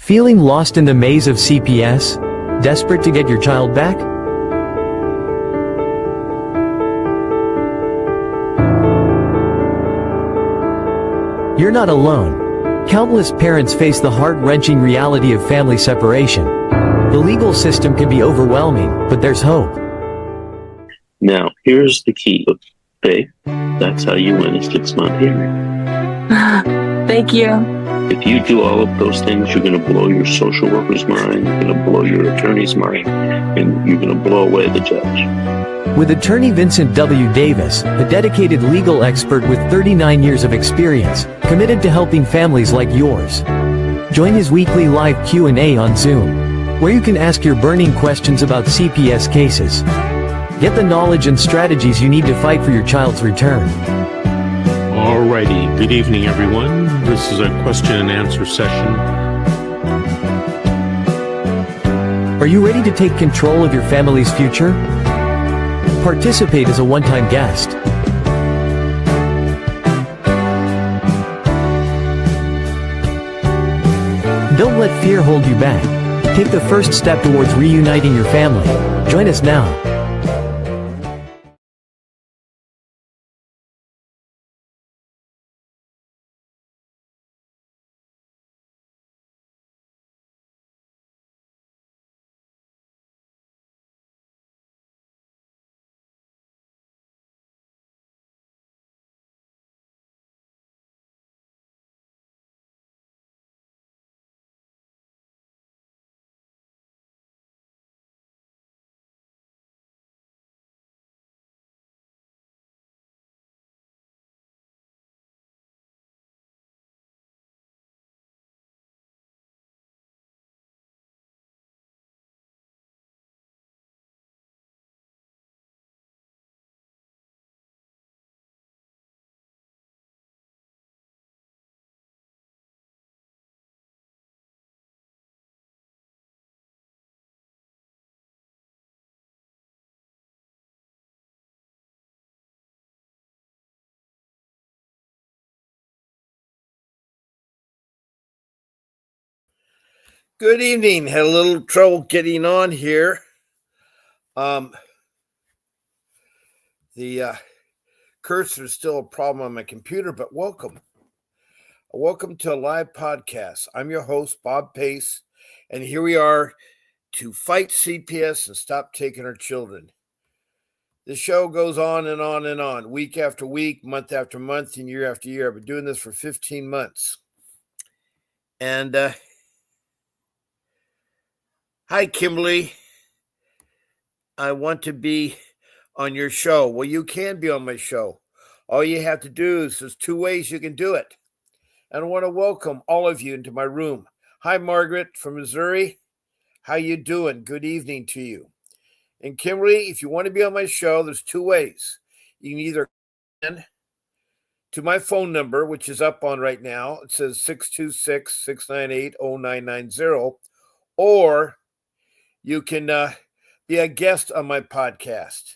Feeling lost in the maze of CPS? Desperate to get your child back? You're not alone. Countless parents face the heart-wrenching reality of family separation. The legal system can be overwhelming, but there's hope. Now, here's the key. Babe, that's how you win a 6-month hearing. Thank you. If you do all of those things, you're going to blow your social worker's mind, you're going to blow your attorney's mind, and you're going to blow away the judge. With attorney Vincent W. Davis, a dedicated legal expert with 39 years of experience, committed to helping families like yours. Join his weekly live Q&A on Zoom, where you can ask your burning questions about CPS cases. Get the knowledge and strategies you need to fight for your child's return. Alrighty, good evening everyone. This is a question and answer session. Are you ready to take control of your family's future? Participate as a one-time guest. Don't let fear hold you back. Take the first step towards reuniting your family. Join us now. Good evening. Had a little trouble getting on here. The cursor is still a problem on my computer, but welcome. Welcome to a live podcast. I'm your host, Bob Pace, and here we are to fight CPS and stop taking our children. The show goes on and on and on, week after week, month after month, and year after year. I've been doing this for 15 months. And hi, Kimberly. I want to be on your show. Well, you can be on my show. All you have to do is there's 2 ways you can do it. And I want to welcome all of you into my room. Hi, Margaret from Missouri. How you doing? Good evening to you. And Kimberly, if you want to be on my show, there's 2 ways. You can either call in to my phone number, which is up on right now. It says 626-698-0990. Or you can be a guest on my podcast.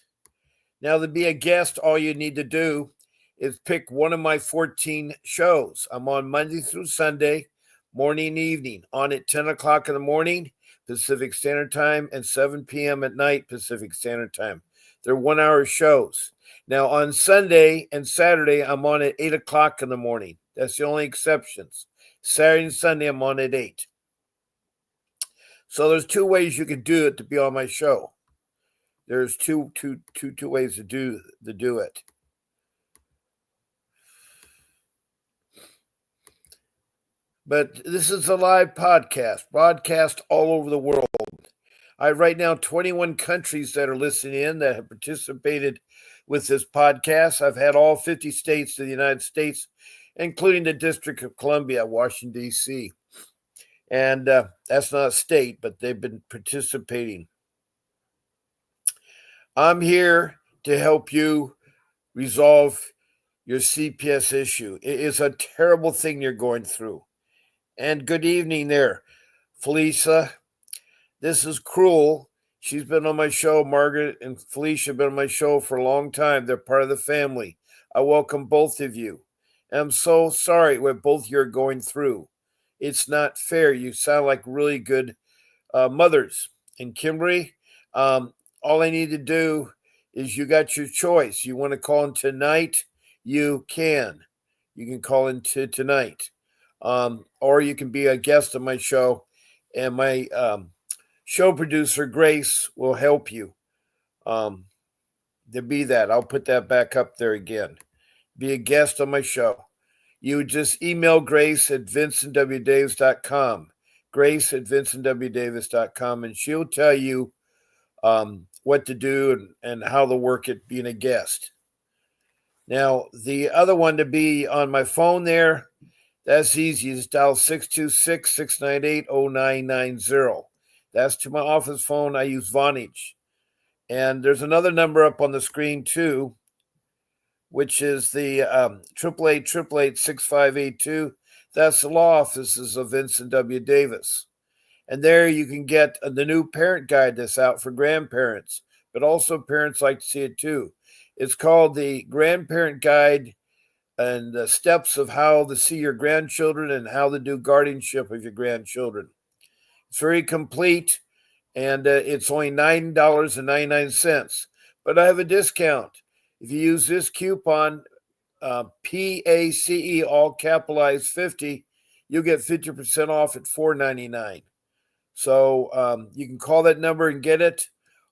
Now, to be a guest, all you need to do is pick one of my 14 shows. I'm on Monday through Sunday, morning and evening, on at 10 o'clock in the morning, Pacific Standard Time, and 7 p.m. at night, Pacific Standard Time. They're 1-hour shows. Now, on Sunday and Saturday, I'm on at 8 o'clock in the morning. That's the only exceptions. Saturday and Sunday, I'm on at 8. So there's 2 ways you can do it to be on my show. There's two ways to do it. But this is a live podcast, broadcast all over the world. I have right now 21 countries that are listening in that have participated with this podcast. I've had all 50 states of the United States, including the District of Columbia, Washington, D.C. And that's not a state, but they've been participating. I'm here to help you resolve your CPS issue. It is a terrible thing you're going through. And good evening there, Felicia. This is cruel. She's been on my show. Margaret and Felicia have been on my show for a long time. They're part of the family. I welcome both of you. And I'm so sorry what both you're going through. It's not fair. You sound like really good mothers. And Kimberly, all I need to do is you got your choice. You want to call in tonight? You can. You can call in tonight. Or you can be a guest on my show, and my show producer, Grace, will help you to be that. I'll put that back up there again. Be a guest on my show. You would just email Grace at vincentwdavis.com. Grace at vincentwdavis.com, and she'll tell you what to do and how to work it being a guest. Now, the other one to be on my phone there, that's easy. Just dial 626-698-0990. That's to my office phone. I use Vonage. And there's another number up on the screen too, which is the 888-888-6582. That's the law offices of Vincent W. Davis. And there you can get the new parent guide that's out for grandparents, but also parents like to see it too. It's called the Grandparent Guide and the Steps of How to See Your Grandchildren and How to Do Guardianship of Your Grandchildren. It's very complete, and it's only $9.99. But I have a discount. If you use this coupon, PACE, all capitalized 50, you'll get 50% off at $4.99. So you can call that number and get it,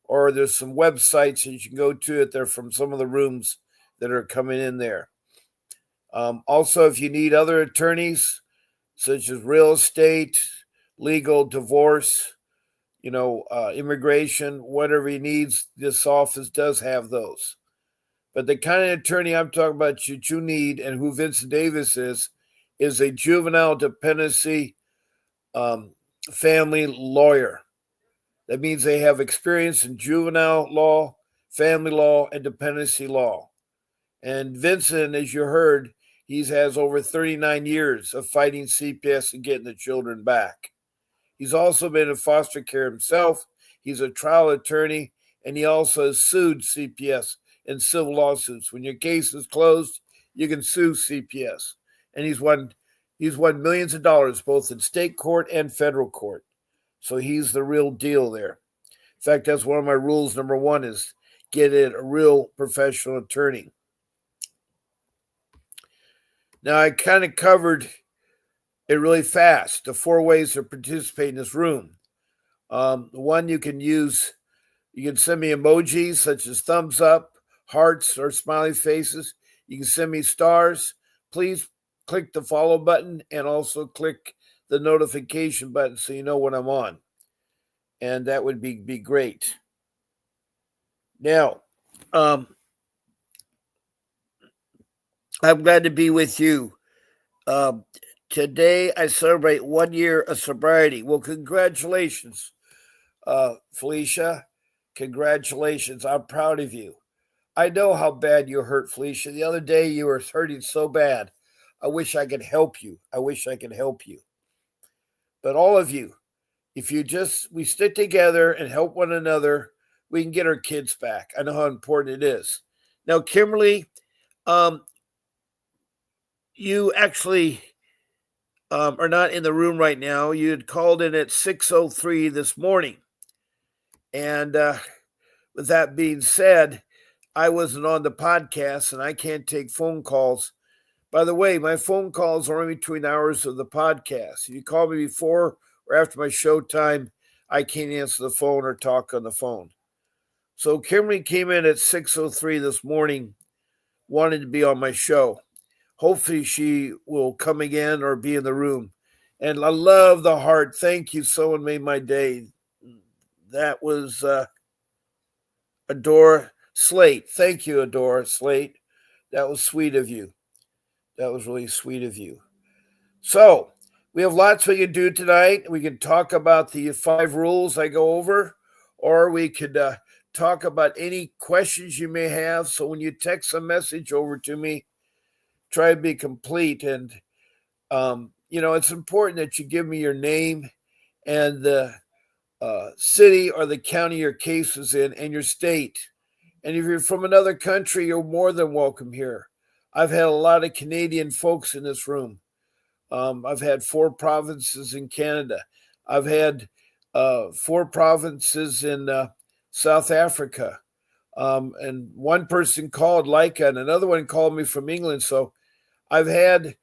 or there's some websites that you can go to it. They're from some of the rooms that are coming in there. Also, if you need other attorneys, such as real estate, legal, divorce, immigration, whatever he needs, this office does have those. But the kind of attorney I'm talking about that you need, and who Vincent Davis is a juvenile dependency family lawyer. That means they have experience in juvenile law, family law, and dependency law. And Vincent, as you heard, he has over 39 years of fighting CPS and getting the children back. He's also been in foster care himself. He's a trial attorney, and he also has sued CPS in civil lawsuits. When your case is closed, you can sue CPS. And he's won millions of dollars both in state court and federal court. So he's the real deal there. In fact, that's one of my rules. Number one is get a real professional attorney. Now, I kind of covered it really fast, the 4 ways to participate in this room. One, you can send me emojis such as thumbs up, hearts, or smiley faces. You can send me stars. Please click the follow button and also click the notification button so you know when I'm on. And that would be great. Now, I'm glad to be with you. Today, I celebrate 1 year of sobriety. Well, congratulations, Felicia. Congratulations. I'm proud of you. I know how bad you hurt, Felicia. The other day, you were hurting so bad. I wish I could help you. But all of you, if we stick together and help one another, we can get our kids back. I know how important it is. Now, Kimberly, you actually are not in the room right now. You had called in at 6:03 this morning. And with that being said, I wasn't on the podcast and I can't take phone calls. By the way, my phone calls are only between hours of the podcast. If you call me before or after my show time, I can't answer the phone or talk on the phone. So Kimberly came in at 6:03 this morning, wanted to be on my show. Hopefully she will come again or be in the room. And I love the heart. Thank you. Someone made my day. That was Adora Slate. Thank you, Adora Slate. That was sweet of you. That was really sweet of you. So we have lots we can do tonight. We can talk about the 5 rules I go over, or we could talk about any questions you may have. So when you text a message over to me, try to be complete. And, it's important that you give me your name and the city or the county your case is in and your state. And if you're from another country, you're more than welcome here. I've had a lot of Canadian folks in this room. I've had 4 provinces in Canada. I've had 4 provinces in South Africa. And one person called Leica, and another one called me from England. So I've had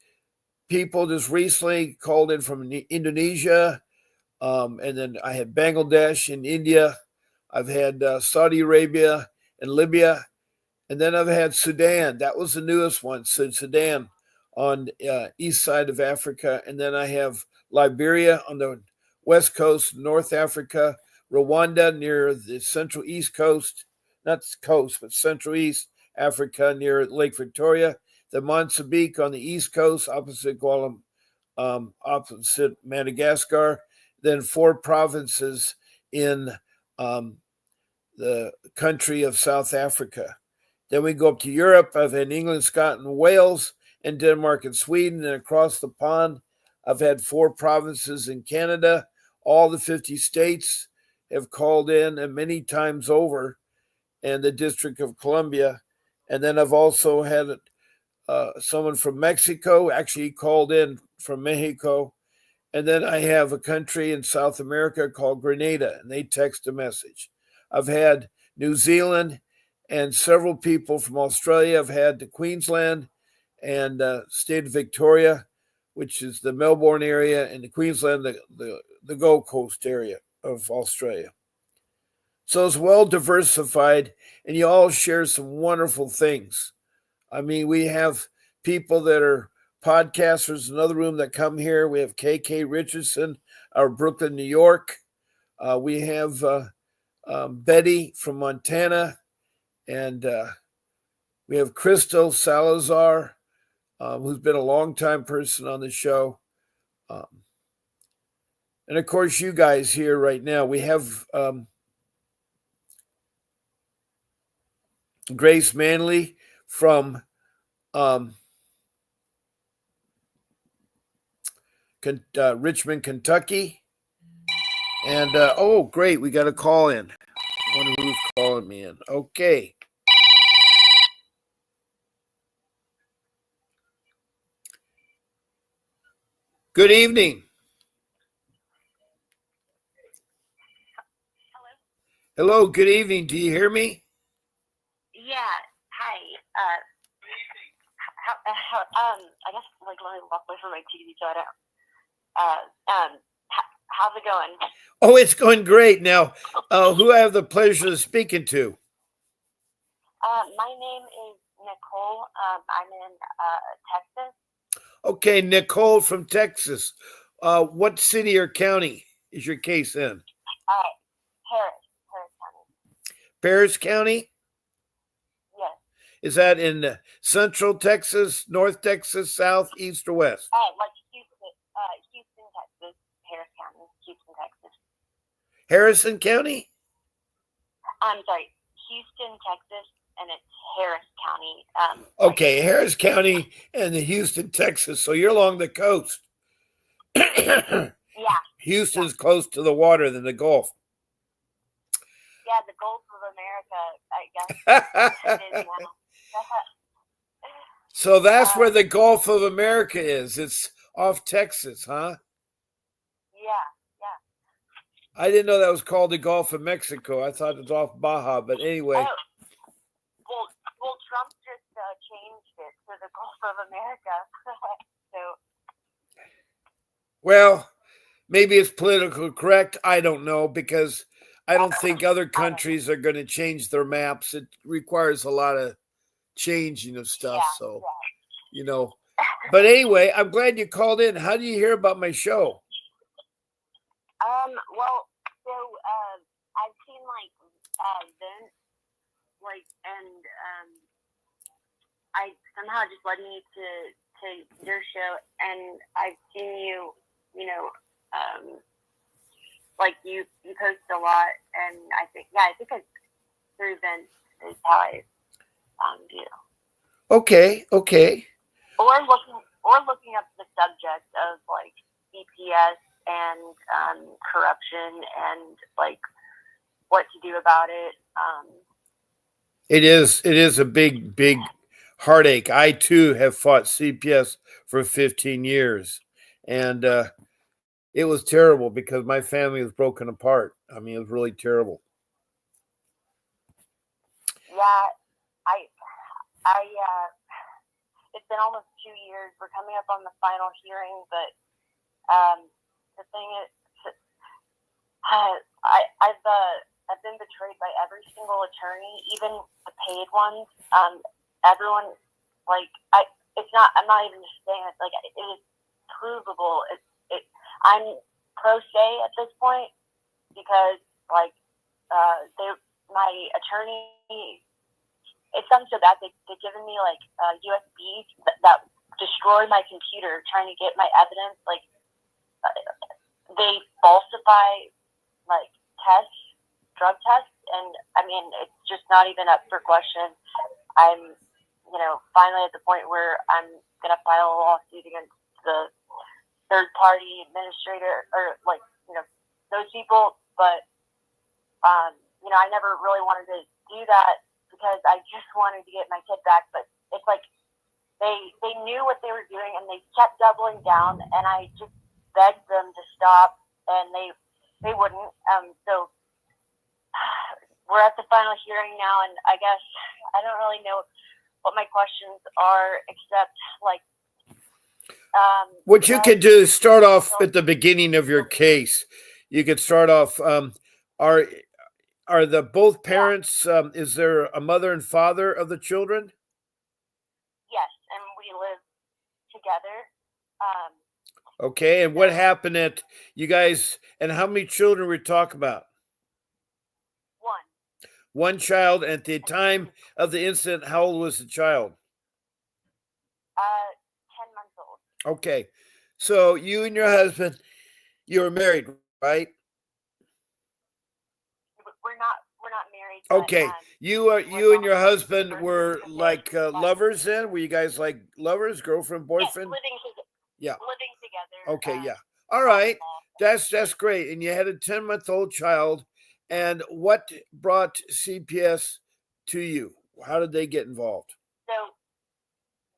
people just recently called in from Indonesia, and then I had Bangladesh and India. I've had Saudi Arabia and Libya, and then I've had Sudan. That was the newest one, so Sudan on east side of Africa, and then I have Liberia on the west coast, North Africa, Rwanda near the central east coast, not coast, but central east Africa near Lake Victoria, the Mozambique on the east coast, opposite Madagascar, then 4 provinces in the country of South Africa. Then we go up to Europe. I've had England, Scotland, Wales, and Denmark and Sweden. And across the pond, I've had 4 provinces in Canada. All the 50 states have called in, and many times over, and the District of Columbia. And then I've also had someone from Mexico actually called in from Mexico. And then I have a country in South America called Grenada, and they text a message. I've had New Zealand and several people from Australia. I've had to Queensland and state of Victoria, which is the Melbourne area, and the Queensland, the Gold Coast area of Australia. So it's well diversified, and you all share some wonderful things. I mean, we have people that are podcasters, another room that come here. We have KK Richardson out of Brooklyn, New York. We have Betty from Montana, and we have Crystal Salazar, who's been a longtime person on the show. And of course, you guys here right now. We have Grace Manley from Richmond, Kentucky. And oh, great, we got a call in. I wonder who's calling me in. Okay. Good evening. Hello, good evening. Do you hear me? Yeah. Hi. I guess let me walk away from my TV so I don't. How's it going? Oh, it's going great. Now, who I have the pleasure of speaking to? My name is Nicole. I'm in Texas. Okay, Nicole from Texas. What city or county is your case in? Harris County. Paris County? Yes. Is that in Central Texas, North Texas, South, East, or West? Like Houston, Texas. Harris County, Houston, Texas. Harrison County? I'm sorry, Houston, Texas, and it's Harris County. Okay, Harris County and the Houston, Texas. So you're along the coast. Yeah. Houston's close to the water than the Gulf. Yeah, the Gulf of America, I guess. It is now. So that's where the Gulf of America is. It's off Texas, huh? Yeah. I didn't know that was called the Gulf of Mexico. I thought it was off Baja, but anyway. Well, Trump just changed it to the Gulf of America. So. Well, maybe it's politically correct. I don't know, because I don't think other countries are going to change their maps. It requires a lot of changing of stuff. But anyway, I'm glad you called in. How do you hear about my show? Well, so I've seen events, and I somehow just led me to your show, and I've seen you, you post a lot, and I think it's through events is how I found you. Okay. Or looking up the subject of CPS and corruption and what to do about it. It is a big heartache. I too have fought CPS for 15 years, And it was terrible because my family was broken apart. I mean, it was really terrible. Yeah, it's been almost 2 years. We're coming up on the final hearing, but the thing is, I've been betrayed by every single attorney, even the paid ones. Everyone, it's not. I'm not even just saying it. Like, it is provable. I'm pro se at this point because my attorney. It's gotten so bad they've given me USBs that destroy my computer trying to get my evidence. They falsify tests, drug tests, and I mean it's just not even up for question. I'm, finally at the point where I'm gonna file a lawsuit against the third party administrator or those people, but I never really wanted to do that because I just wanted to get my kid back, but it's like they knew what they were doing and they kept doubling down, and I just begged them to stop, and they wouldn't. So we're at the final hearing now, and I guess I don't really know what my questions are except what you could do is start off at the beginning of your case. You could start off. Are the both parents? Is there a mother and father of the children? Yes, and we live together. Okay, and what happened at you guys? And how many children we talk about? One child. At the time of the incident, how old was the child? 10 months old. Okay, so you and your husband, you were married, right? We're not married. Okay, But, you and your husband were lovers then? Were you guys like lovers, girlfriend, boyfriend? Yes, living together. Okay, yeah. All right. That's great. And you had a 10-month-old child. And what brought CPS to you? How did they get involved? So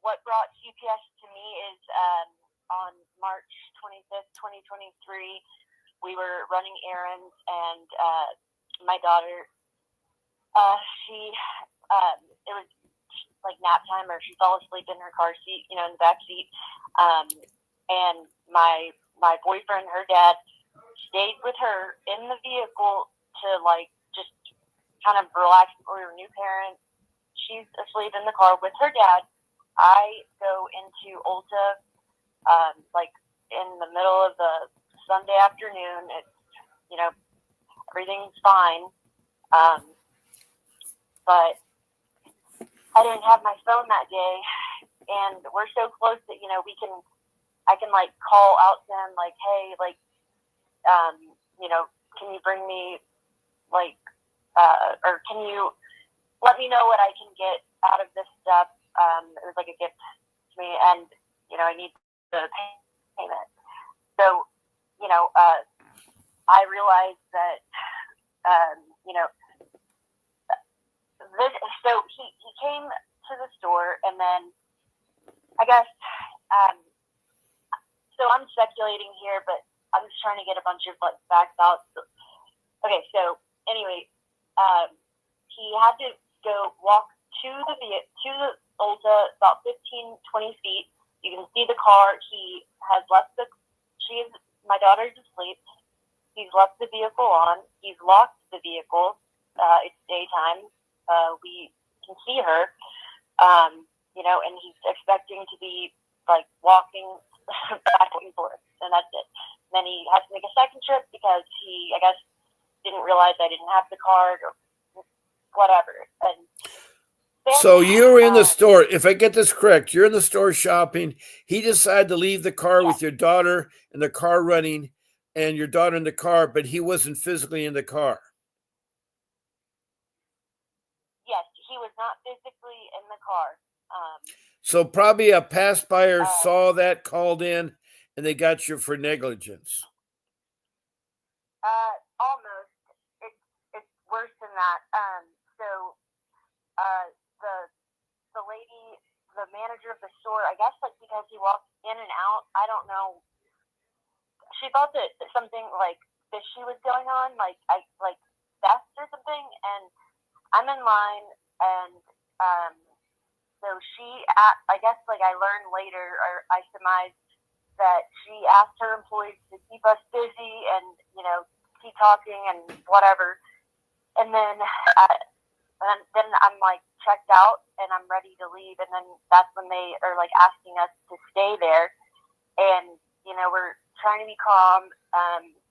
what brought CPS to me is on March 25th, 2023, we were running errands, and my daughter, it was like nap time, or she fell asleep in her car seat, in the back seat. And my boyfriend, her dad, stayed with her in the vehicle to just kind of relax. We were new parents. She's asleep in the car with her dad. I go into Ulta, in the middle of the Sunday afternoon. It's, everything's fine. But I didn't have my phone that day, and we're so close that, I can call out to him hey, can you bring me or can you let me know what I can get out of this stuff? It was like a gift to me, and I need the payment. So I realized that so he came to the store, and then I guess so I'm speculating here, but I'm just trying to get a bunch of facts out. Okay, so anyway, he had to go walk to the Ulta about 15, 20 feet. You can see the car. He has left my daughter's asleep. He's left the vehicle on. He's locked the vehicle. It's daytime. We can see her, and he's expecting to be walking back and forth, and that's it. And then he has to make a second trip because he, I guess, didn't realize I didn't have the card or whatever. And then, so you were in the store. If I get this correct, you're in the store shopping. He decided to leave the car with your daughter and the car running, and your daughter in the car, but he wasn't physically in the car. Yes, he was not physically in the car. So probably a pass buyer saw that, called in, and they got you for negligence. Almost. It's worse than that. So the lady, the manager of the store, I guess because he walked in and out, I don't know she thought that something like fishy was going on, like theft or something. And I'm in line, and so I guess I learned later, or I surmised that she asked her employees to keep us busy and keep talking and whatever. And then I'm checked out and I'm ready to leave, and then that's when they are asking us to stay there. And we're trying to be calm,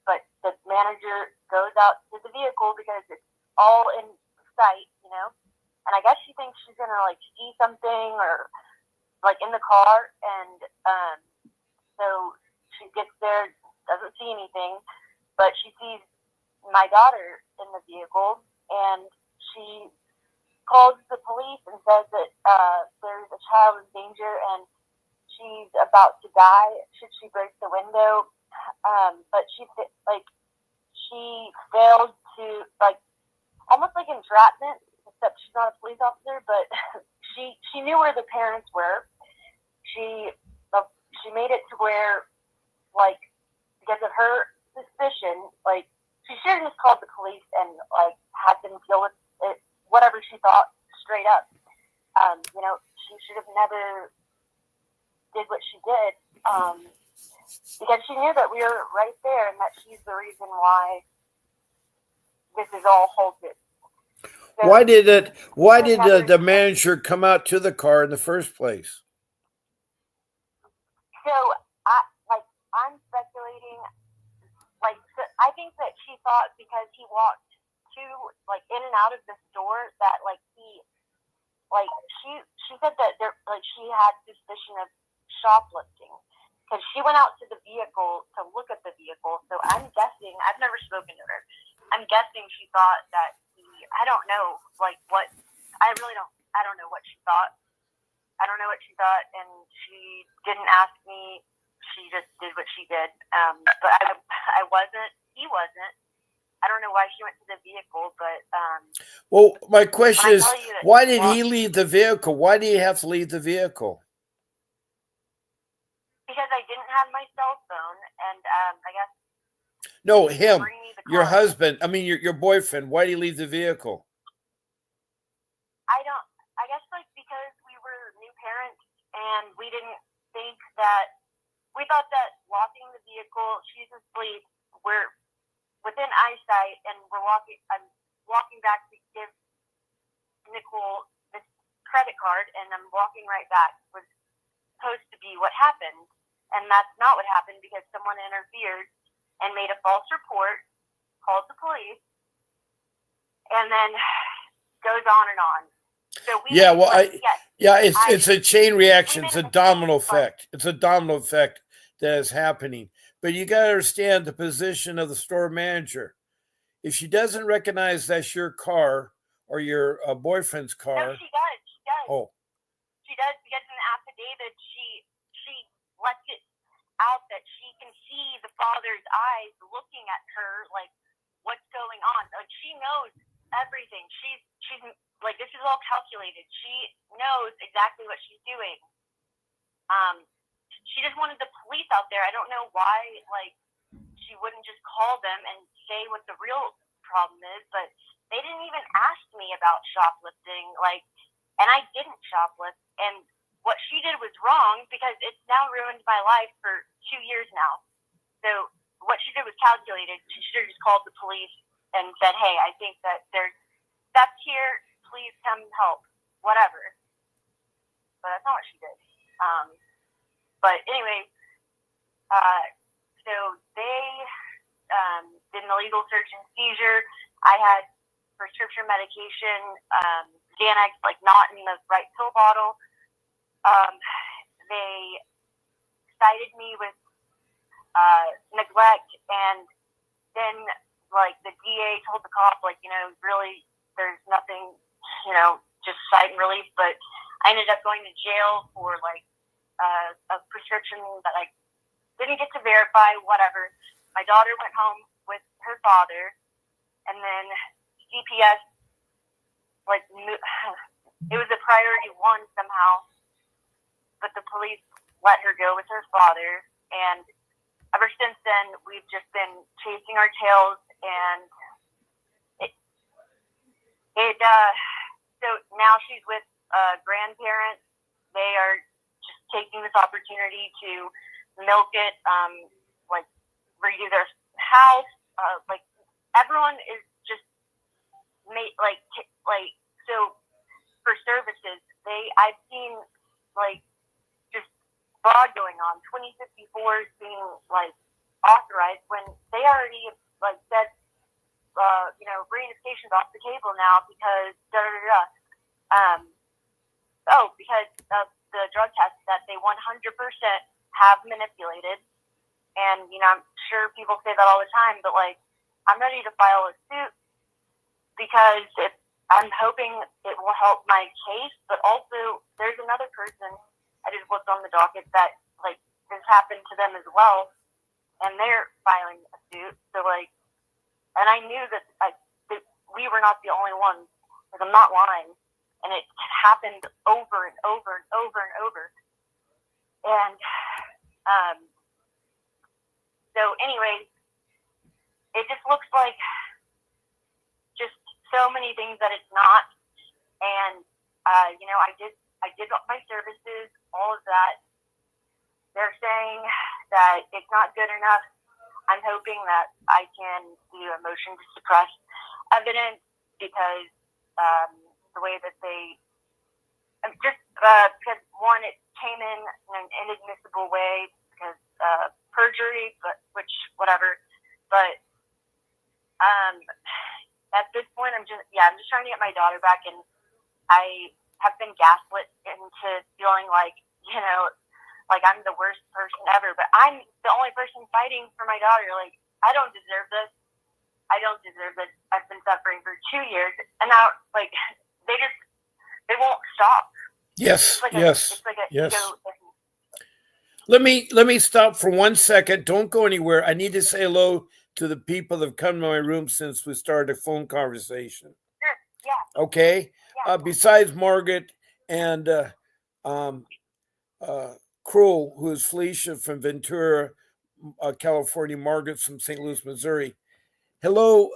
but the manager goes out to the vehicle because it's all in sight, and I guess she thinks she's gonna see something or in the car. And so she gets there, doesn't see anything, but she sees my daughter in the vehicle, and she calls the police and says that there's a child in danger and she's about to die should she break the window. But she failed to, almost like entrapment, except she's not a police officer, but she knew where the parents were. She made it to where, because of her suspicion, she should have just called the police and had them deal with it, whatever she thought, straight up. She should have never did what she did, because she knew that we were right there and that she's the reason why this is all halted. So, why did the manager come out to the car in the first place? So I'm speculating. I think that she thought because he walked in and out of the store that she said that she had suspicion of shoplifting because she went out to the vehicle to look at the vehicle. So I'm guessing, I've never spoken to her, I'm guessing she thought that I don't know what I don't know what she thought. I don't know what she thought, and she didn't ask me. She just did what she did. But I wasn't. He wasn't. I don't know why she went to the vehicle, but well, my question is, why did he leave the vehicle? Why did he have to leave the vehicle? Because I didn't have my cell phone, and I guess. No, him, your husband. I mean, your boyfriend. Why did he leave the vehicle? I guess because we were new parents, and we didn't think that. We thought that locking the vehicle, she's asleep, we're within eyesight, and I'm walking back to give Nicole this credit card, and I'm walking right back, was supposed to be what happened. And that's not what happened because someone interfered and made a false report, called the police, and then goes on and on. So it's a chain reaction. It's a domino effect. It's a domino effect that is happening. But you got to understand the position of the store manager. If she doesn't recognize that's your car or your boyfriend's car. No, she does. Oh. She does, because in the affidavit, she lets it out that she can see the father's eyes looking at her, what's going on. She knows everything. She's this is all calculated. She knows exactly what she's doing. She just wanted the police out there. I don't know why, she wouldn't just call them and say what the real problem is, but they didn't even ask me about shoplifting, and I didn't shoplift, and what she did was wrong because it's now ruined my life for 2 years now. So what she did was calculated. She should have just called the police and said, hey, I think that there's theft here, please come help, whatever. But that's not what she did. But anyway, so they did an illegal search and seizure. I had prescription medication, Xanax, not in the right pill bottle. They cited me with neglect, and then the DA told the cop, really, there's nothing, just cite and release. But I ended up going to jail for a prescription that I didn't get to verify, whatever. My daughter went home with her father, and then CPS, it was a priority one somehow, but the police let her go with her father, and ever since then, we've just been chasing our tails, and so now she's with grandparents. They are just taking this opportunity to milk it, like redo their house. Like everyone is just so for services. I've seen like just fraud going on. 2054s being like authorized when they already like said. Reunification's off the table now because because of the drug tests that they 100% have manipulated. And, I'm sure people say that all the time, but like, I'm ready to file a suit because I'm hoping it will help my case, but also there's another person I just looked on the docket that like this happened to them as well, and they're filing a suit. So like, and I knew that we were not the only ones. Like, I'm not lying. And it happened over and over and over and over. And so anyways, it just looks like just so many things that it's not. And, I did my services, all of that. They're saying that it's not good enough. I'm hoping that I can do a motion to suppress evidence because the way that they because one, it came in an inadmissible way because perjury, which whatever. But at this point, I'm just trying to get my daughter back, and I have been gaslit into feeling like like I'm the worst person ever, but I'm the only person fighting for my daughter. Like, I don't deserve this. I don't deserve this. I've been suffering for 2 years, and now, like, they won't stop. Yes, It's like a yes. ego thing. Let me stop for 1 second. Don't go anywhere. I need to say hello to the people that have come to my room since we started a phone conversation. Sure. Yeah. Okay? Yeah. Besides Margaret and Kroll, who is Felicia from Ventura, California, Margaret from St. Louis, Missouri. Hello,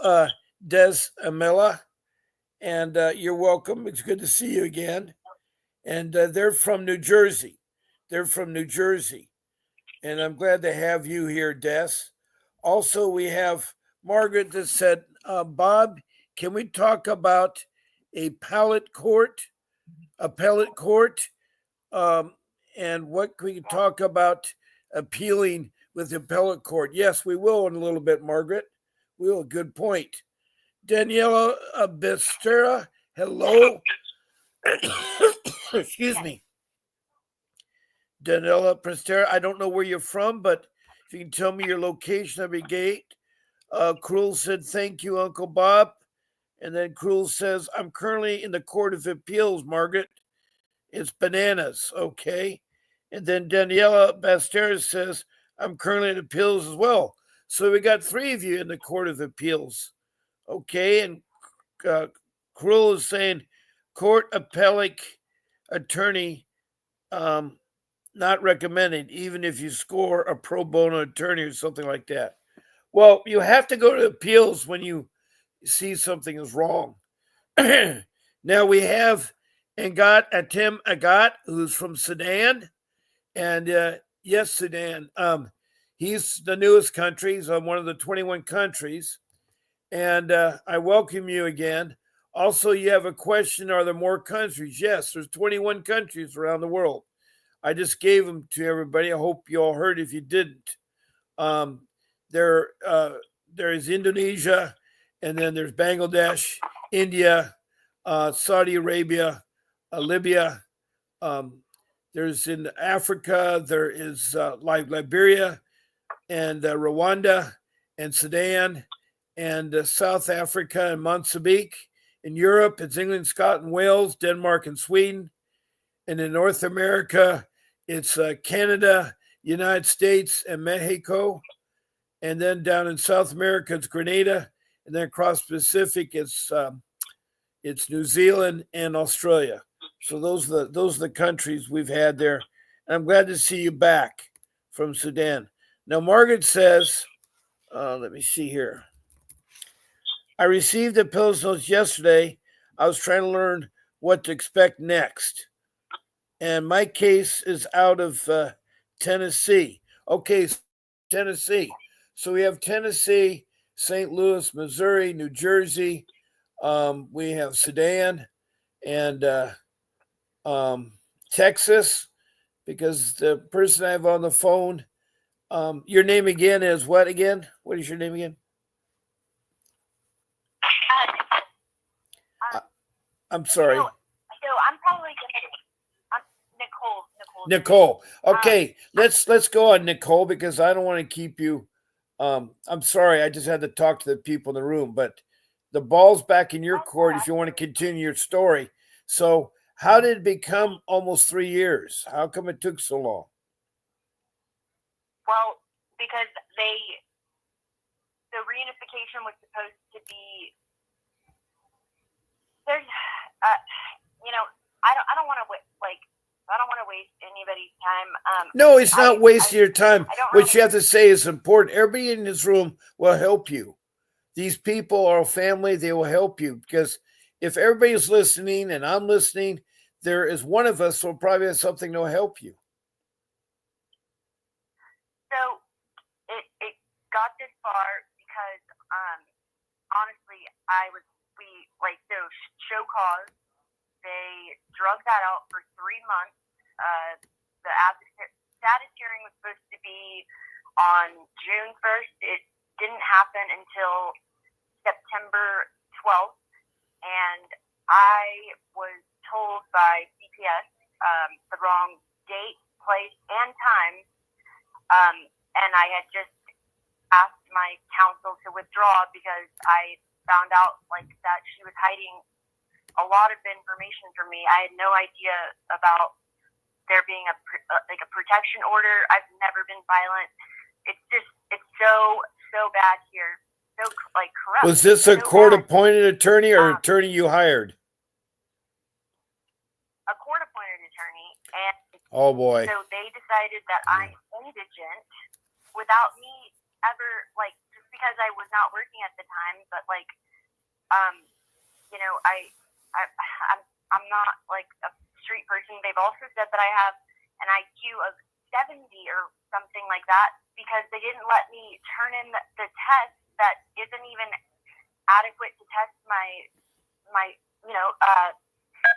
Des Amela, and you're welcome. It's good to see you again. And they're from New Jersey. And I'm glad to have you here, Des. Also, we have Margaret that said, Bob, can we talk about appellate court? And what can we talk about appealing with the appellate court? Yes, we will in a little bit, Margaret. We will. Good point. Daniela Bestera, hello. Excuse me. Daniela Bestera, I don't know where you're from, but if you can tell me your location, that'd be great. Cruel said, thank you, Uncle Bob. And then Cruel says, I'm currently in the Court of Appeals, Margaret. It's bananas, okay? And then Daniela Bastera says, I'm currently in appeals as well. So we got 3 of you in the Court of Appeals, okay? And Cruel is saying, court appellate attorney not recommended, even if you score a pro bono attorney or something like that. Well, you have to go to appeals when you see something is wrong. Now we have Atim Agat, who's from Sudan. And yes, Sudan. He's the newest country. He's on one of the 21 countries. And I welcome you again. Also, you have a question, are there more countries? Yes, there's 21 countries around the world. I just gave them to everybody. I hope you all heard if you didn't. There is Indonesia, and then there's Bangladesh, India, Saudi Arabia, Libya. There's in Africa, there is Liberia and Rwanda and Sudan and South Africa and Mozambique. In Europe, it's England, Scotland, Wales, Denmark, and Sweden. And in North America, it's Canada, United States, and Mexico. And then down in South America, it's Grenada. And then across Pacific, it's New Zealand and Australia. So those are the countries we've had there. And I'm glad to see you back from Sudan. Now, Margaret says, let me see here. I received the pills notes yesterday. I was trying to learn what to expect next. And my case is out of Tennessee. Okay, Tennessee. So we have Tennessee, St. Louis, Missouri, New Jersey. We have Sudan and Texas, because the person I have on the phone, your name again is what again? What is your name again? I'm sorry. So I'm probably gonna. Nicole. Nicole. Okay, let's go on, Nicole, because I don't want to keep you. I'm sorry, I just had to talk to the people in the room, but the ball's back in your court if you want to continue your story. So, how did it become almost 3 years? How come it took so long? Well, because the reunification was supposed to be. There's, I don't want to I don't want to waste anybody's time. No, it's not wasting your time. What really, you have to say is important. Everybody in this room will help you. These people are family. They will help you, because if everybody's listening and I'm listening, there is one of us who will probably have something to help you. So it got this far because honestly, those show cause. They drug that out for 3 months. The status hearing was supposed to be on June 1st. It didn't happen until September 12th, and I was told by CPS the wrong date, place, and time, and I had just asked my counsel to withdraw because I found out that she was hiding a lot of information from me. I had no idea about there being a protection order. I've never been violent. It's so bad here. So corrupt. Was this a court-appointed attorney or attorney you hired? A court-appointed attorney, and oh boy. So they decided that I'm indigent without me ever just because I was not working at the time, but I'm not a street person. They've also said that I have an IQ of 70 or something like that because they didn't let me turn in the test that isn't even adequate to test my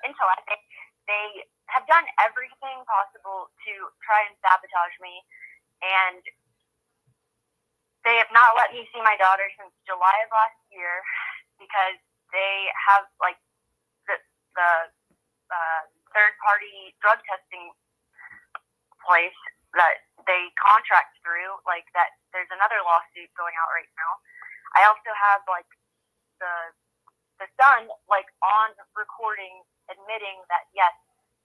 intellect. They have done everything possible to try and sabotage me, and they have not let me see my daughter since July of last year because they have the third-party drug testing place that they contract through. That there's another lawsuit going out right now. I also have the son on recording admitting that yes,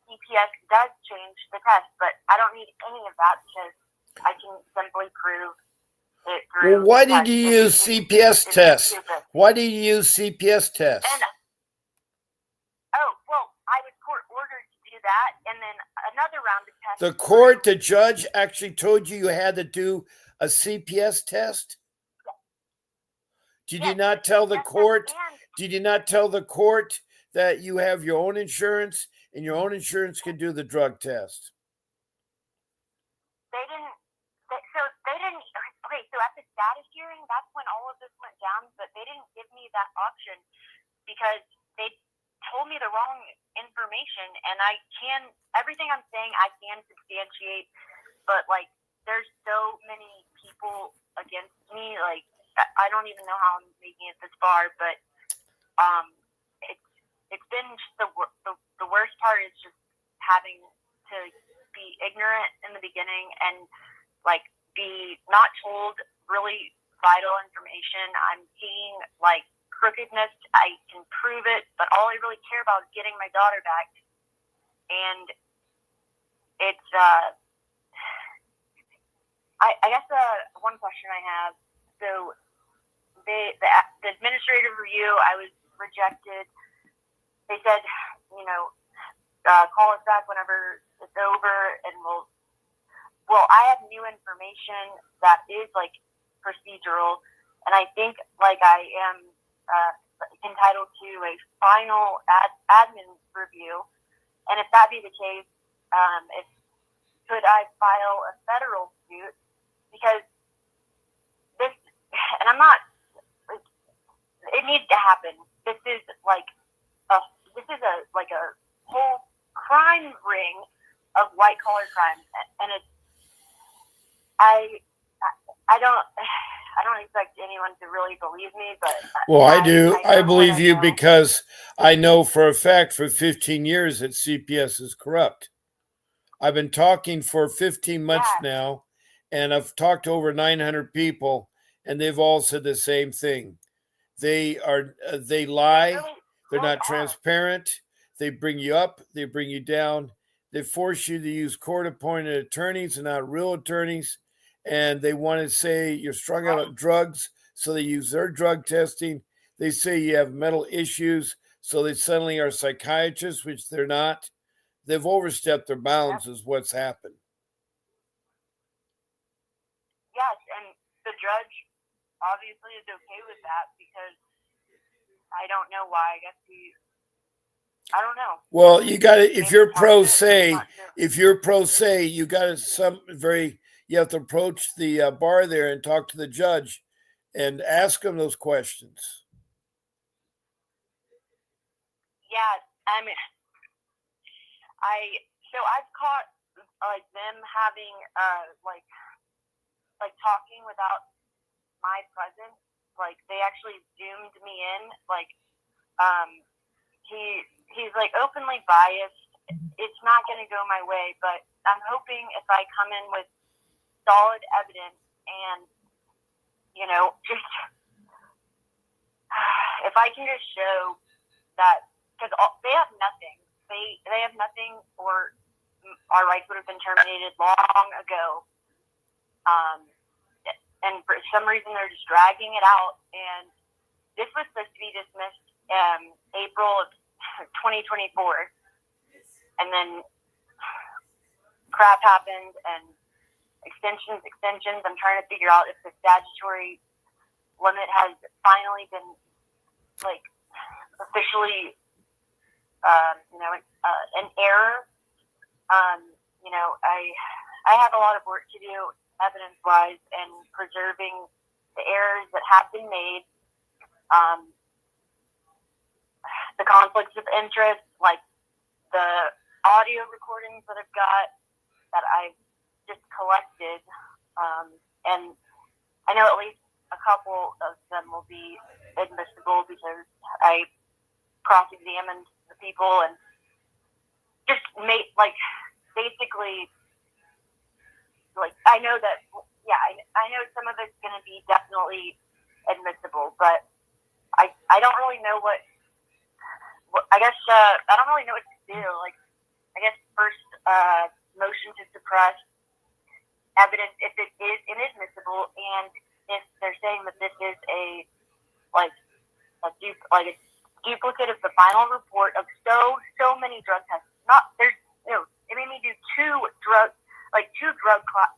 CPS does change the test, but I don't need any of that because I can simply prove it through. Well, why did you use CPS tests? Why did you use CPS tests? I was court ordered to do that, and then another round of tests. The judge actually told you had to do a CPS test? Did you not tell the court? Did you not tell the court that you have your own insurance and your own insurance can do the drug test? They didn't. Okay, so at the status hearing, that's when all of this went down, but they didn't give me that option because they told me the wrong information, and everything I'm saying I can substantiate, but there's so many people against me, I don't even know how I'm making it this far, but it's been just the worst part is just having to be ignorant in the beginning and be not told really vital information. I'm seeing crookedness. I can prove it, but all I really care about is getting my daughter back. And it's I guess one question I have. So the administrative review, I was rejected. They said, call us back whenever it's over, and we'll well, I have new information that is like procedural, and I think like I am entitled to a final admin review. And if that be the case, if could I file a federal suit? Because this, and I'm not. It needs to happen. This is like a whole crime ring of white collar crime, and it's I don't expect anyone to really believe me, but well, I do. I know believe what I you know. because I know for a fact for 15 years that CPS is corrupt. I've been talking for 15 months now, and I've talked to over 900 people, and they've all said the same thing. They lie. They're not transparent. They bring you up. They bring you down. They force you to use court-appointed attorneys and not real attorneys. And they want to say you're strung out on drugs, so they use their drug testing. They say you have mental issues, so they suddenly are psychiatrists, which they're not. They've overstepped their bounds, is what's happened. Yes, and the judge obviously is okay with that because I don't know why. I guess I don't know. Well, you got to, if you're pro se, you got to you have to approach the bar there and talk to the judge and ask him those questions. Yeah, I mean, I've caught like them having like talking without my presence. Like they actually zoomed me in. Like he's like openly biased. It's not going to go my way, but I'm hoping if I come in with solid evidence and just if I can just show that, because they have nothing. They have nothing, or our rights would have been terminated long ago. And for some reason, they're just dragging it out. And this was supposed to be dismissed April of 2024. And then crap happened, and extensions. I'm trying to figure out if the statutory limit has finally been, like, officially, an error. I have a lot of work to do evidence-wise and preserving the errors that have been made, the conflicts of interest, like the audio recordings that I've got that I've just collected, and I know at least a couple of them will be admissible because I cross-examined the people and just made, like, basically, like, I know that, I know some of it's going to be definitely admissible, but I don't really know what I guess, I don't really know what to do. Like, I guess first, motion to suppress evidence if it is inadmissible, and if they're saying that this is a duplicate of the final report of so many drug tests. It made me do two drug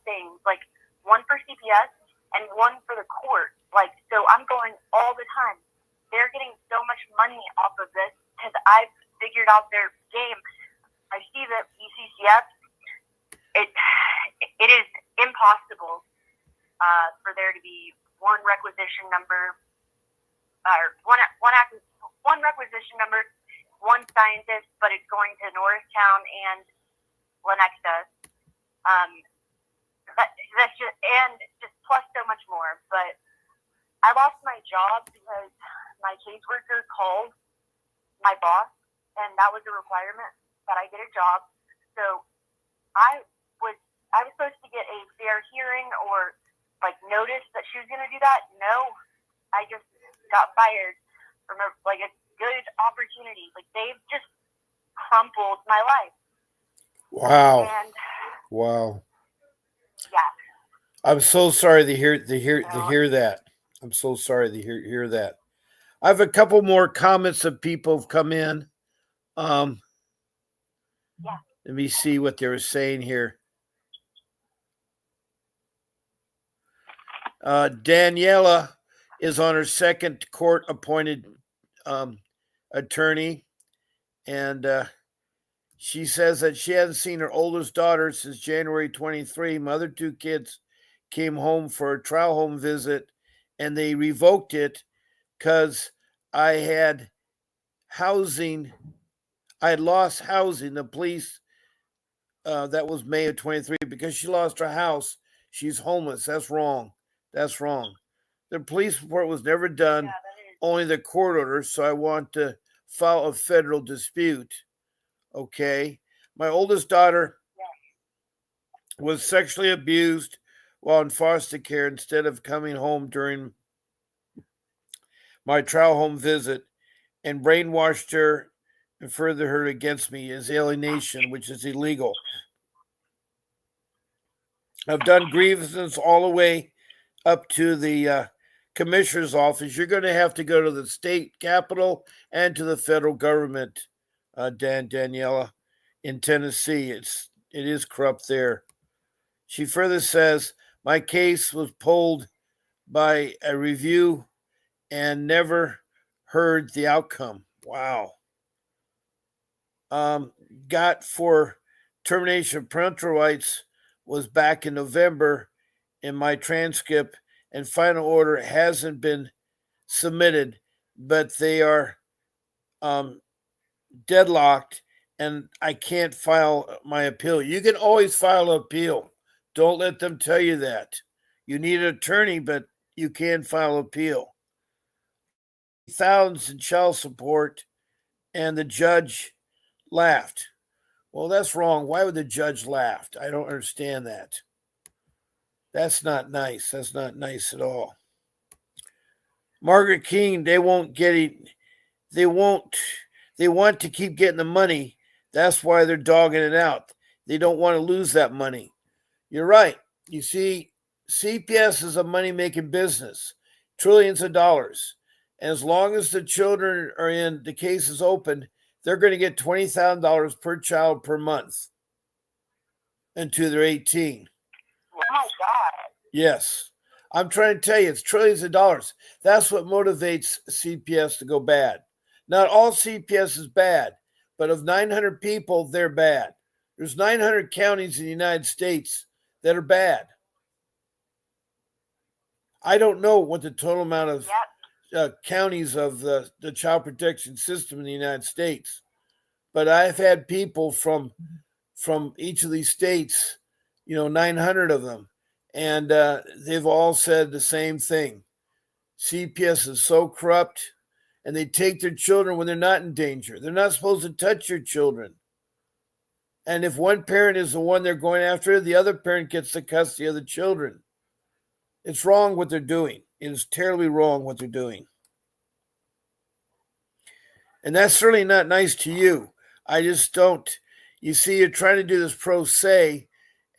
things, like one for CPS and one for the court. Like, so I'm going all the time. They're getting so much money off of this because I've figured out their game. I see that ECCF, it is impossible for there to be one requisition number, or one requisition number, one scientist, but it's going to Norristown and Lenexa. That's just plus so much more. But I lost my job because my caseworker called my boss, and that was a requirement that I get a job. So I was supposed to get a fair hearing or like notice that she was going to do that. No, I just got fired from a good opportunity. Like, they've just crumpled my life. Wow. And wow. Yeah. I'm so sorry to hear that. I'm so sorry to hear that. I have a couple more comments that people have come in. Let me see what they were saying here. Daniela is on her second court-appointed attorney, and she says that she hasn't seen her oldest daughter since January 23. My other two kids came home for a trial home visit, and they revoked it because I had housing. I had lost housing. The police, that was May of 23, because she lost her house. She's homeless. That's wrong. That's wrong. The police report was never done, Yeah, that is. only the court order. So I want to file a federal dispute. Okay. My oldest daughter was sexually abused while in foster care instead of coming home during my trial home visit, and brainwashed her and further her against me is alienation, which is illegal. I've done grievances all the way up to the commissioner's office. You're going to have to go to the state capitol and to the federal government, Daniela, in Tennessee. It is corrupt there. She further says, my case was pulled by a review and never heard the outcome. Wow. Got for termination of parental rights was back in November in my transcript, and final order hasn't been submitted, but they are deadlocked, and I can't file my appeal. You can always file an appeal. Don't let them tell you that. You need an attorney, but you can file an appeal. Thousands in child support, and the judge laughed. Well, that's wrong. Why would the judge laugh? I don't understand that. That's not nice. That's not nice at all. Margaret King, they won't get it. They want to keep getting the money. That's why they're dogging it out. They don't want to lose that money. You're right. You see, CPS is a money-making business, trillions of dollars. And as long as the children are in, the case is open, they're going to get $20,000 per child per month until they're 18. Oh my God. Yes. I'm trying to tell you, it's trillions of dollars. That's what motivates CPS to go bad. Not all CPS is bad, but of 900 people, they're bad. There's 900 counties in the United States that are bad. I don't know what the total amount of counties of the child protection system in the United States, but I've had people from each of these states, 900 of them, and they've all said the same thing. CPS is so corrupt, and they take their children when they're not in danger. They're not supposed to touch your children. And if one parent is the one they're going after, the other parent gets the custody of the children. It's wrong what they're doing. It is terribly wrong what they're doing. And that's certainly not nice to you. I just don't. You see, you're trying to do this pro se,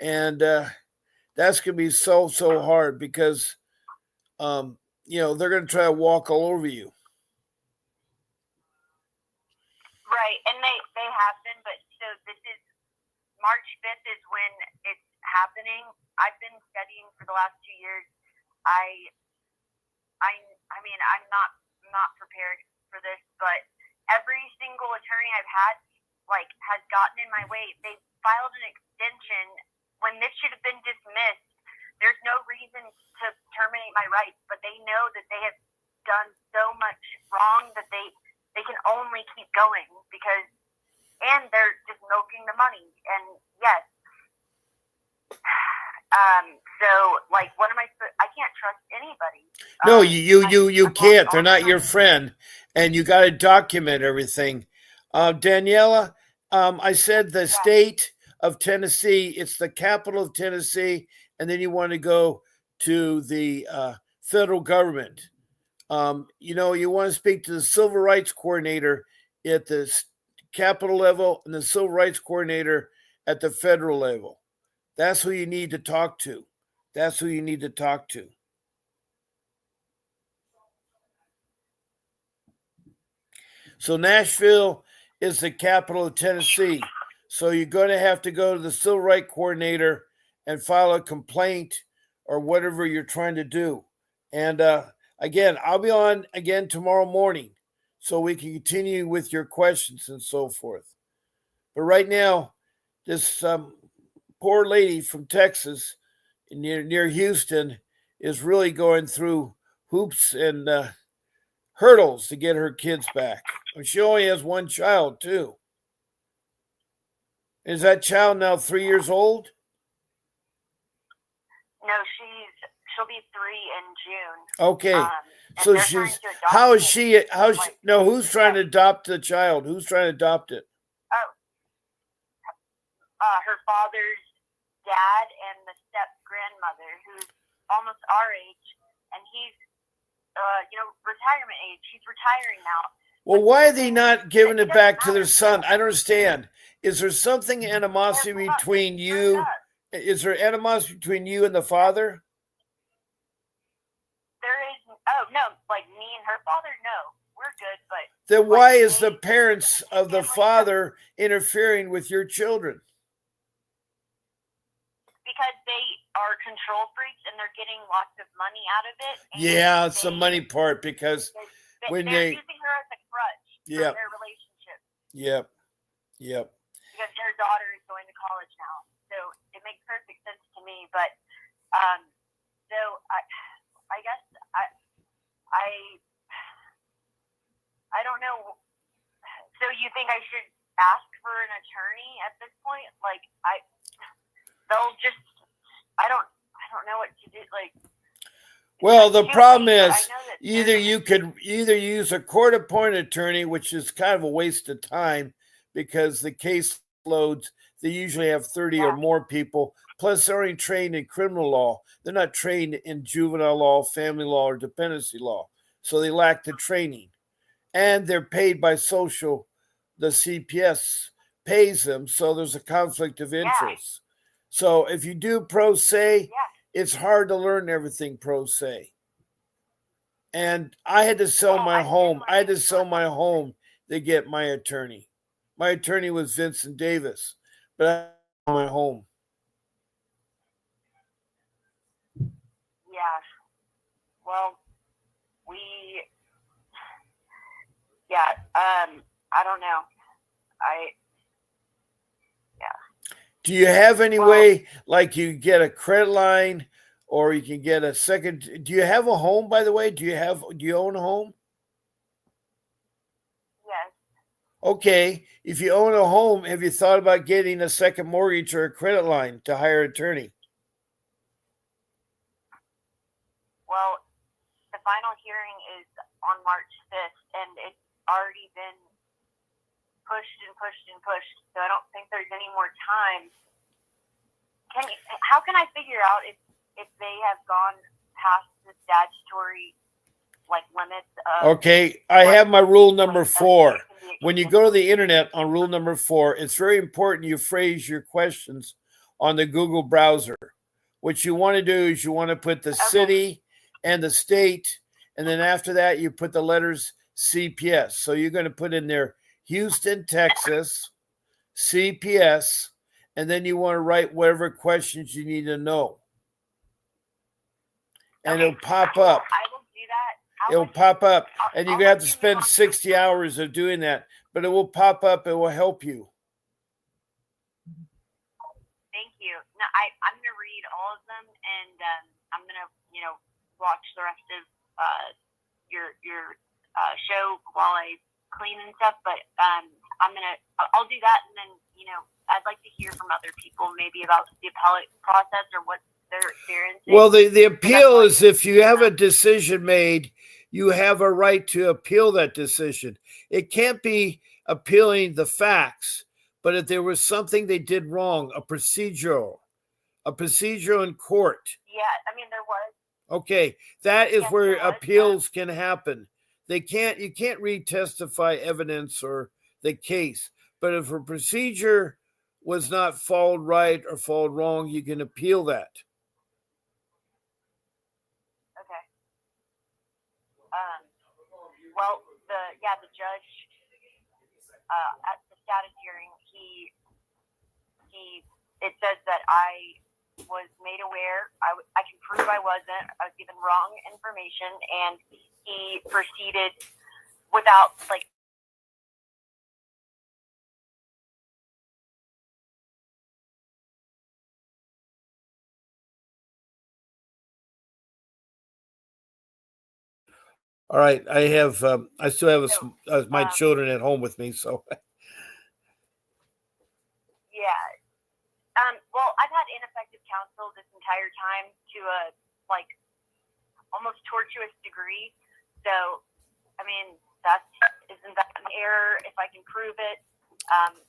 and that's going to be so hard because, they're going to try to walk all over you. Right, and they have been, but so this is March 5th is when it's happening. I've been studying for the last 2 years. I mean, I'm not prepared for this, but every single attorney I've had, has gotten in my way. They filed an extension when this should have been dismissed. There's no reason to terminate my rights, but they know that they have done so much wrong that they can only keep going and they're just milking the money. And yes. So what am I can't trust anybody. No, you can't. They're not your friend, and you got to document everything. Daniela, I said the state of Tennessee, it's the capital of Tennessee, and then you want to go to the federal government. You want to speak to the civil rights coordinator at the capital level and the civil rights coordinator at the federal level. That's who you need to talk to. That's who you need to talk to. So Nashville is the capital of Tennessee. So you're going to have to go to the civil rights coordinator and file a complaint or whatever you're trying to do. And again, I'll be on again tomorrow morning so we can continue with your questions and so forth. But right now, this poor lady from Texas near Houston is really going through hoops and hurdles to get her kids back. She only has one child, too. Is that child now 3 years old? No, she'll be 3 in June. Okay. So she's who's trying to adopt the child? Who's trying to adopt it? Her father's dad and the step grandmother, who's almost our age, and he's retirement age. He's retiring now. Well, why are they not giving it back to their son? I don't understand. Is there something animosity between you? Is there animosity between you and the father? There is. Oh no, like me and her father. No, we're good. But then why is the parents of the father interfering with your children? Because they are control freaks and they're getting lots of money out of it. Yeah, it's the money part because when they're using her as a crutch for their relationship. Yep. Because their daughter is going to college now, so it makes perfect sense to me. But so I guess I don't know. So you think I should ask for an attorney at this point? Like they'll just I don't know what to do. Like, well, the problem is either you could use a court-appointed attorney, which is kind of a waste of time because the case loads, they usually have 30 or more people, plus they're only trained in criminal law. They're not trained in juvenile law, family law, or dependency law. So they lack the training. And they're paid by social. The CPS pays them, so there's a conflict of interest. So if you do pro se, it's hard to learn everything pro se. And I had to sell my home. I had to sell my home to get my attorney. My attorney was Vincent Davis, but I sold my home. Yeah. Well, I don't know. Do you have any way, like you get a credit line or you can get a second? Do you have a home, by the way? Do you own a home? Yes. Okay. If you own a home, have you thought about getting a second mortgage or a credit line to hire an attorney? Well, the final hearing is on March 5th, and it's already been pushed. So I don't think there's any more time. How can I figure out if they have gone past the statutory limits of? Okay, I have my rule number 4. When you go to the internet on rule number 4, it's very important you phrase your questions on the Google browser. What you want to do is you want to put the city and the state, and then after that you put the letters CPS. So you're going to put in there Houston, Texas, CPS, and then you want to write whatever questions you need to know. And it'll pop up. I will do that. It'll pop up, and you're going to have to spend 60 hours of doing that, but it will pop up. It will help you. Thank you. No, I'm going to read all of them, and I'm going to, watch the rest of your show while I clean and stuff. But I'll do that, and then I'd like to hear from other people maybe about the appellate process or what their experience is. Well, the appeal is if you have a decision made, you have a right to appeal that decision. It can't be appealing the facts, but if there was something they did wrong, a procedural in court. Yeah, there was. Okay, that is where appeals can happen. You can't re-testify evidence or the case, but if a procedure was not followed right or followed wrong, you can appeal that. Okay. Well, the judge at the status hearing, it says that I was made aware. I can prove I wasn't. I was given wrong information, and he proceeded without, like, All right, I still have my children at home with me, so yeah. Well, I've had ineffective counsel this entire time to a, like, almost tortuous degree. So, I mean, isn't that an error if I can prove it?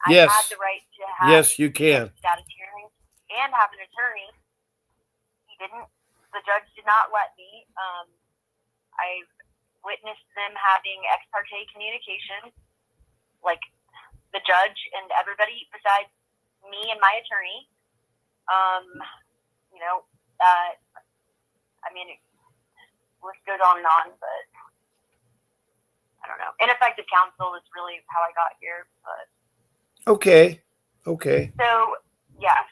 Yes. I had the right to have yes, you can. status hearing and have an attorney. He didn't. The judge did not let me. I've witnessed them having ex parte communication, like the judge and everybody besides me and my attorney. I mean, it list goes on and on, but I don't know. Ineffective counsel is really how I got here. But Okay. so, yeah.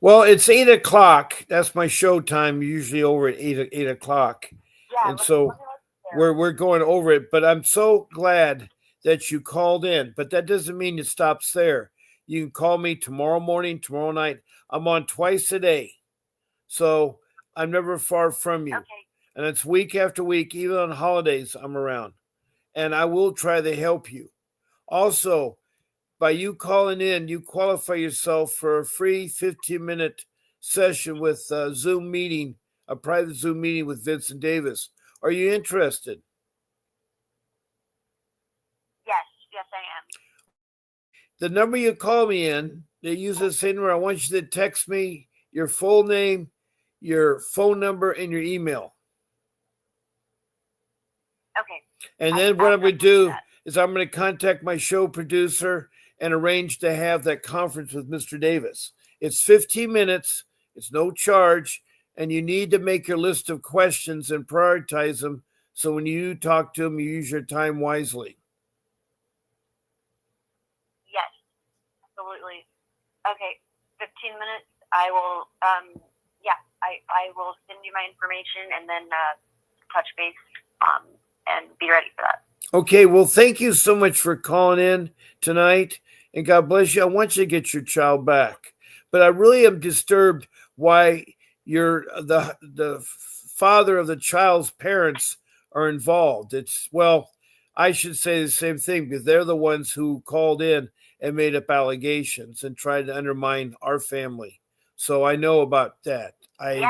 Well, it's 8:00. That's my show time. Usually over at 8:00. Yeah, And so we're going over it. But I'm so glad that you called in. But that doesn't mean it stops there. You can call me tomorrow morning, tomorrow night. I'm on twice a day, so I'm never far from you. Okay. And it's week after week, even on holidays, I'm around, and I will try to help you. Also, by you calling in, you qualify yourself for a free 15-minute session with a private Zoom meeting with Vincent Davis. Are you interested? Yes, I am. The number you call me in, they use the same number. I want you to text me your full name, your phone number, and your email. Okay. And then what I'm going to do is I'm going to contact my show producer and arrange to have that conference with Mr. Davis. It's 15 minutes. It's no charge. And you need to make your list of questions and prioritize them. So when you talk to him, you use your time wisely. Yes, absolutely. Okay, 15 minutes. I will, I will send you my information and then touch base and be ready for that. Okay, well, thank you so much for calling in tonight, and God bless you. I want you to get your child back, but I really am disturbed why the father of the child's parents are involved. I should say the same thing, because they're the ones who called in and made up allegations and tried to undermine our family. So I know about that. Yes,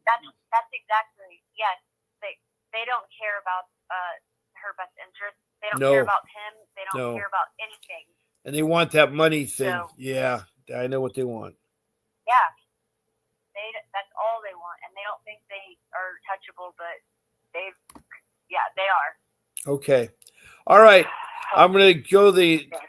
that's exactly. Yes, they don't care about her best interest. They don't care about him. They don't care about anything. And they want that money thing. So, yeah, I know what they want. Yeah, that's all they want, and they don't think they are touchable, but they are. Okay, all right. I'm gonna go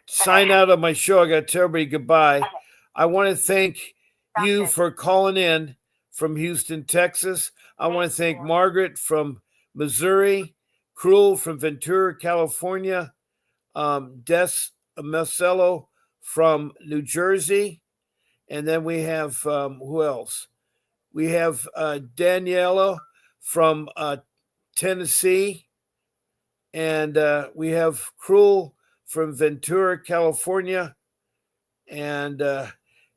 sign out of my show. I got to tell everybody goodbye. Okay. I want to thank you good. for calling in from Houston, Texas. I want to thank Margaret from Missouri, Cruel from Ventura, California, Des Marcello from New Jersey, and then we have who else? We have Daniela from Tennessee, and we have Cruel from Ventura, California, and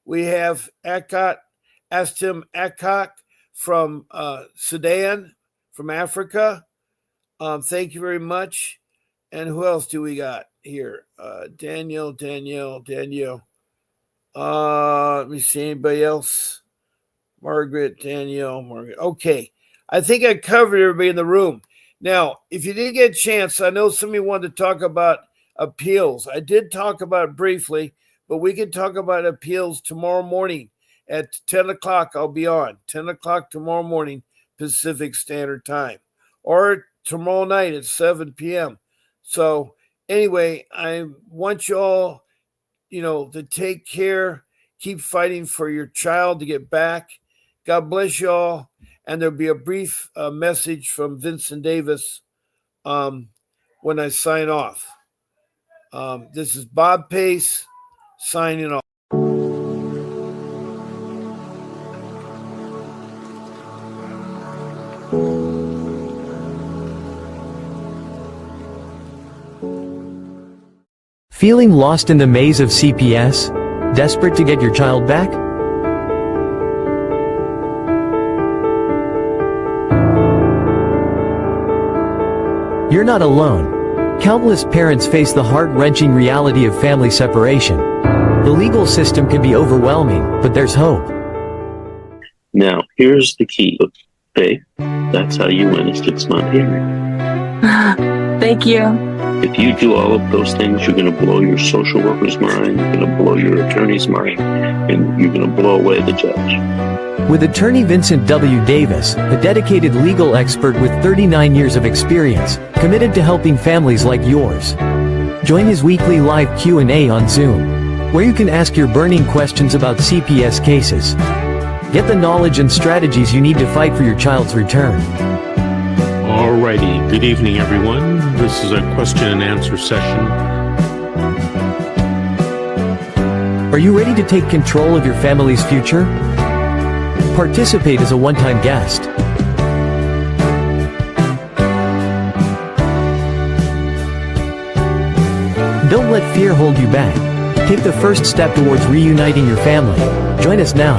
we have Astim Akak from Sudan, from Africa. Thank you very much. And who else do we got here? Danielle. Let me see, anybody else? Margaret. Okay. I think I covered everybody in the room. Now, if you didn't get a chance, I know some of you wanted to talk about appeals. I did talk about it briefly, but we can talk about appeals tomorrow morning at 10 o'clock. I'll be on 10 o'clock tomorrow morning, Pacific Standard Time, or tomorrow night at 7 p.m. So anyway, I want you all, to take care, keep fighting for your child to get back. God bless you all. And there'll be a brief message from Vincent Davis when I sign off. This is Bob Pace signing off. Feeling lost in the maze of CPS? Desperate to get your child back? You're not alone. Countless parents face the heart-wrenching reality of family separation. The legal system can be overwhelming, but there's hope. Now, here's the key. Okay, that's how you win a 6-month hearing. Thank you. If you do all of those things, you're going to blow your social worker's mind, you're going to blow your attorney's mind, and you're going to blow away the judge. With attorney Vincent W. Davis, a dedicated legal expert with 39 years of experience, committed to helping families like yours. Join his weekly live Q&A on Zoom, where you can ask your burning questions about CPS cases. Get the knowledge and strategies you need to fight for your child's return. Alrighty, good evening everyone. This is a question and answer session. Are you ready to take control of your family's future? Participate as a one-time guest. Don't let fear hold you back. Take the first step towards reuniting your family. Join us now.